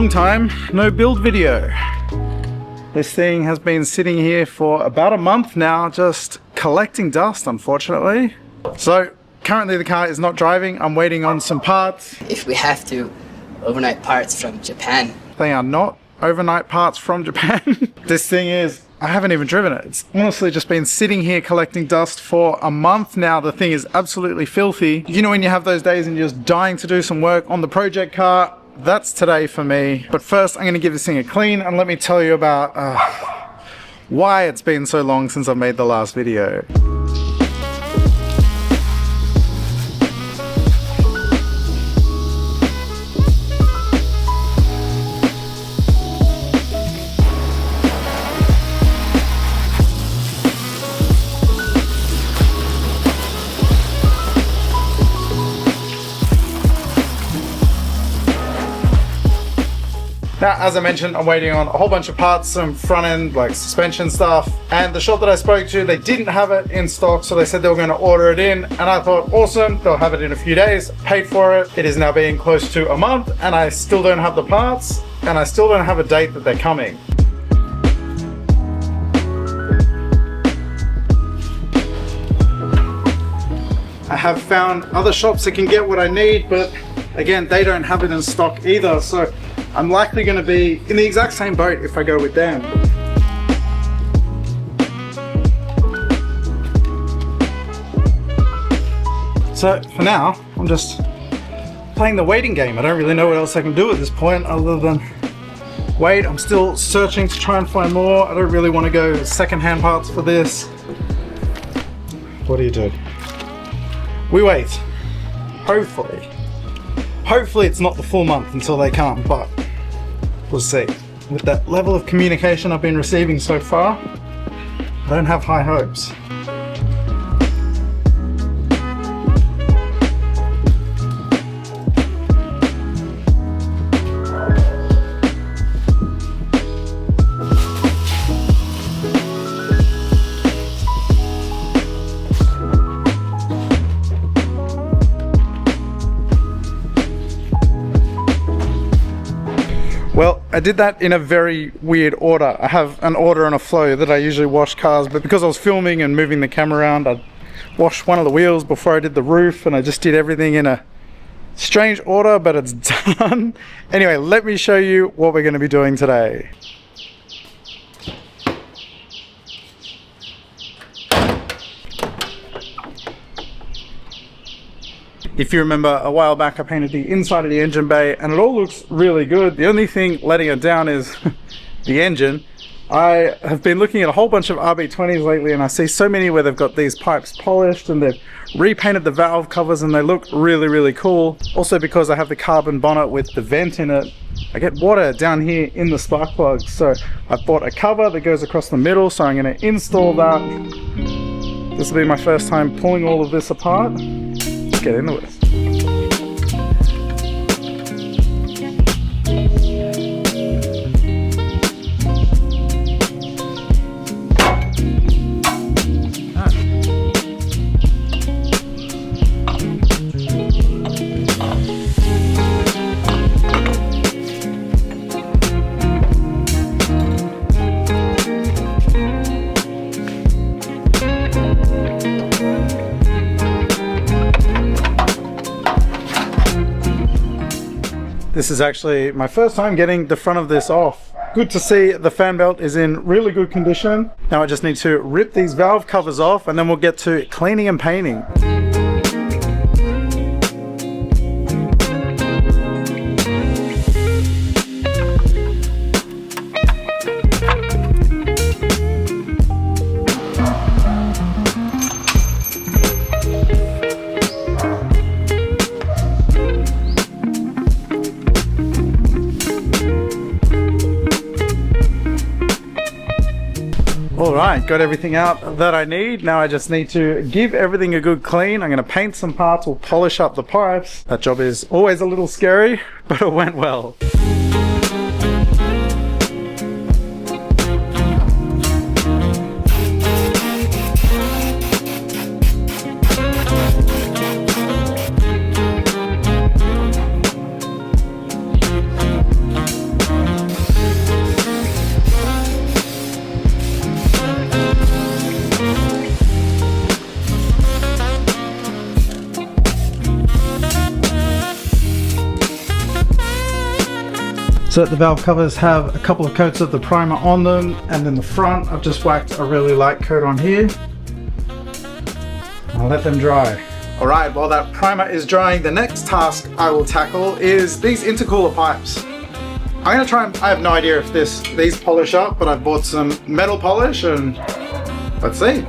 long time, no build video. This thing has been sitting here for about a month now, just collecting dust, unfortunately. So currently the car is not driving. I'm waiting on some parts. If we have to, overnight parts from Japan. They are not overnight parts from Japan. This thing is, I haven't even driven it. It's honestly just been sitting here collecting dust for a month now. The thing is absolutely filthy. You know when you have those days and you're just dying to do some work on the project car? That's today for me. But first I'm gonna give this thing a clean and let me tell you about why it's been so long since I made the last video. Now, as I mentioned, I'm waiting on a whole bunch of parts, some front end, like suspension stuff. And the shop that I spoke to, they didn't have it in stock, so they said they were going to order it in. And I thought, awesome, they'll have it in a few days. Paid for it. It is now being close to a month, and I still don't have the parts, and I still don't have a date that they're coming. I have found other shops that can get what I need, but again, they don't have it in stock either. So I'm likely going to be in the exact same boat if I go with them. So for now, I'm just playing the waiting game. I don't really know what else I can do at this point other than wait. I'm still searching to try and find more. I don't really want to go second-hand parts for this. What do you do? We wait. Hopefully it's not the full month until they come, but we'll see. With that level of communication I've been receiving so far, I don't have high hopes. Well, I did that in a very weird order. I have an order and a flow that I usually wash cars, but because I was filming and moving the camera around, I washed one of the wheels before I did the roof, and I just did everything in a strange order, but it's done. Anyway, let me show you what we're going to be doing today. If you remember, a while back I painted the inside of the engine bay and it all looks really good. The only thing letting it down is the engine. I have been looking at a whole bunch of RB20s lately and I see so many where they've got these pipes polished and they've repainted the valve covers and they look really cool. Also because I have the carbon bonnet with the vent in it, I get water down here in the spark plugs. So I've bought a cover that goes across the middle, so I'm going to install that. This will be my first time pulling all of this apart. Let's get into it. This is actually my first time getting the front of this off. Good to see the fan belt is in really good condition. Now I just need to rip these valve covers off and then we'll get to cleaning and painting. Alright, got everything out that I need. Now I just need to give everything a good clean. I'm going to paint some parts, we'll polish up the pipes. That job is always a little scary, but it went well. So the valve covers have a couple of coats of the primer on them, and then the front I've just whacked a really light coat on here. I'll let them dry. Alright, while that primer is drying, the next task I will tackle is these intercooler pipes. I'm gonna try and, I have no idea if these polish up, but I've bought some metal polish and let's see.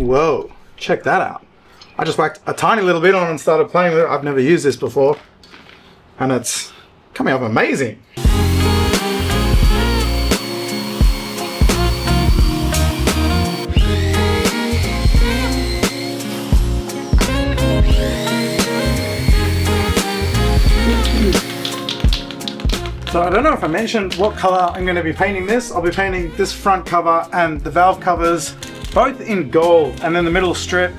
Whoa, check that out. I just whacked a tiny little bit on and started playing with it. I've never used this before, and it's coming up amazing. So I don't know if I mentioned what color I'm going to be painting this. I'll be painting this front cover and the valve covers both in gold, and then the middle strip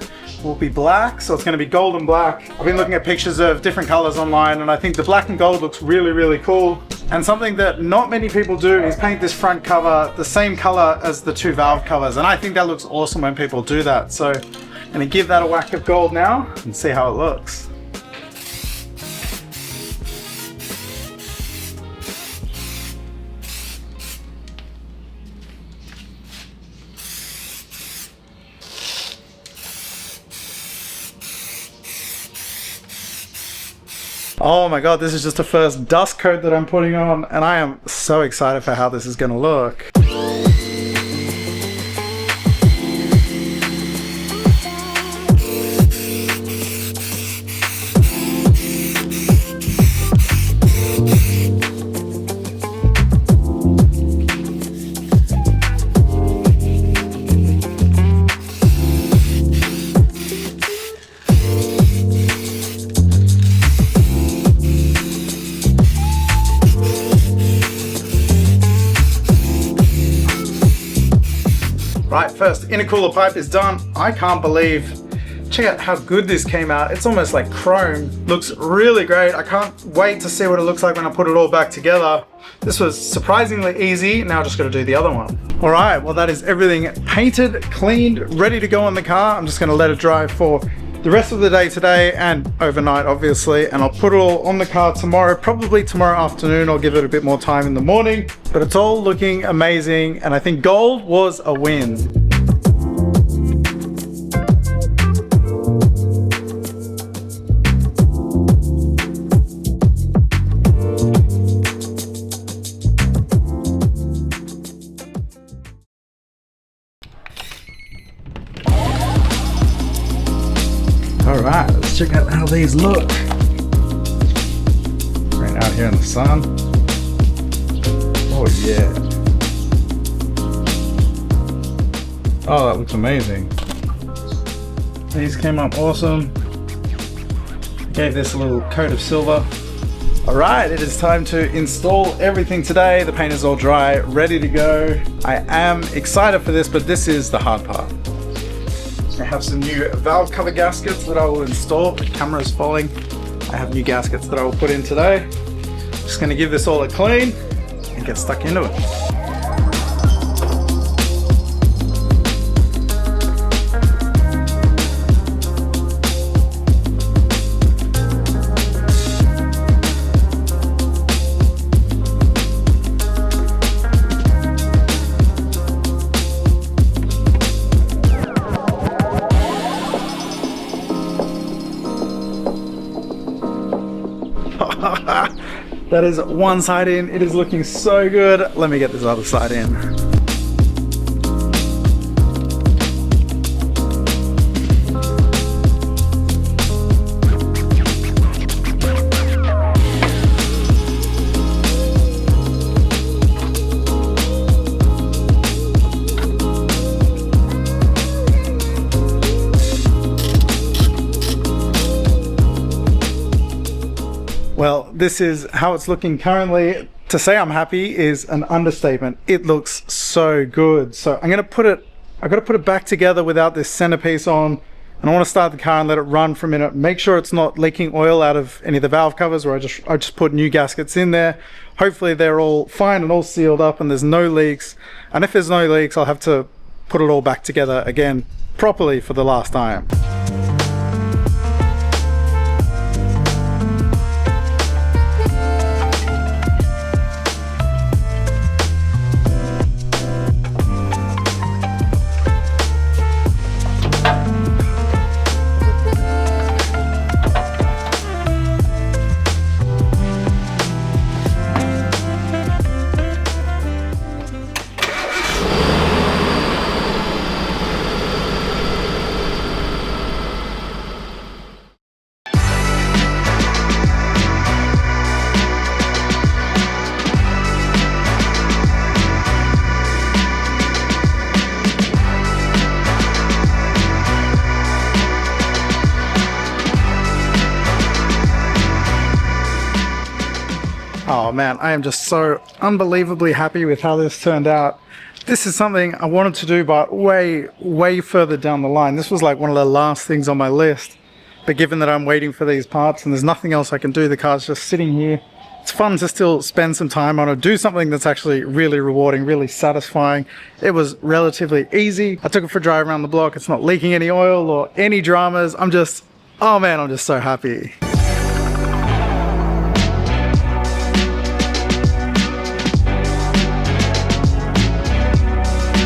will be black, so it's going to be gold and black. I've been looking at pictures of different colors online, and I think the black and gold looks really, really cool. And something that not many people do is paint this front cover the same color as the two valve covers, and I think that looks awesome when people do that. So I'm going to give that a whack of gold now and see how it looks. Oh my god, this is just the first dust coat that I'm putting on, and I am so excited for how this is going to look. Right, first intercooler pipe is done. I can't believe, check out how good this came out. It's almost like chrome. Looks really great. I can't wait to see what it looks like when I put it all back together. This was surprisingly easy. Now I just got to do the other one. All right, well that is everything painted, cleaned, ready to go on the car. I'm just going to let it dry for the rest of the day today and overnight obviously, and I'll put it all on the car tomorrow, probably tomorrow afternoon. I'll give it a bit more time in the morning, but it's all looking amazing, and I think gold was a win. Alright, let's check out how these look. Right out here in the sun. Oh yeah. Oh, that looks amazing. These came up awesome. Gave this a little coat of silver. Alright, it is time to install everything today. The paint is all dry, ready to go. I am excited for this, but this is the hard part. I have some new valve cover gaskets that I will install. The camera is falling. I have new gaskets that I will put in today. Just going to give this all a clean and get stuck into it. That is one side in. It is looking so good. Let me get this other side in. Well, this is how it's looking currently. To say I'm happy is an understatement. It looks so good. So I'm gonna put it, I've got to put it back together without this centerpiece on, and I want to start the car and let it run for a minute. Make sure it's not leaking oil out of any of the valve covers, or I just put new gaskets in there. Hopefully they're all fine and all sealed up and there's no leaks. And if there's no leaks, I'll have to put it all back together again properly for the last time. Oh man, I am just so unbelievably happy with how this turned out. This is something I wanted to do, but way further down the line. This was like one of the last things on my list. But given that I'm waiting for these parts and there's nothing else I can do, the car's just sitting here. It's fun to still spend some time on it, do something that's actually really rewarding, really satisfying. It was relatively easy. I took it for a drive around the block. It's not leaking any oil or any dramas. Oh man, I'm just so happy.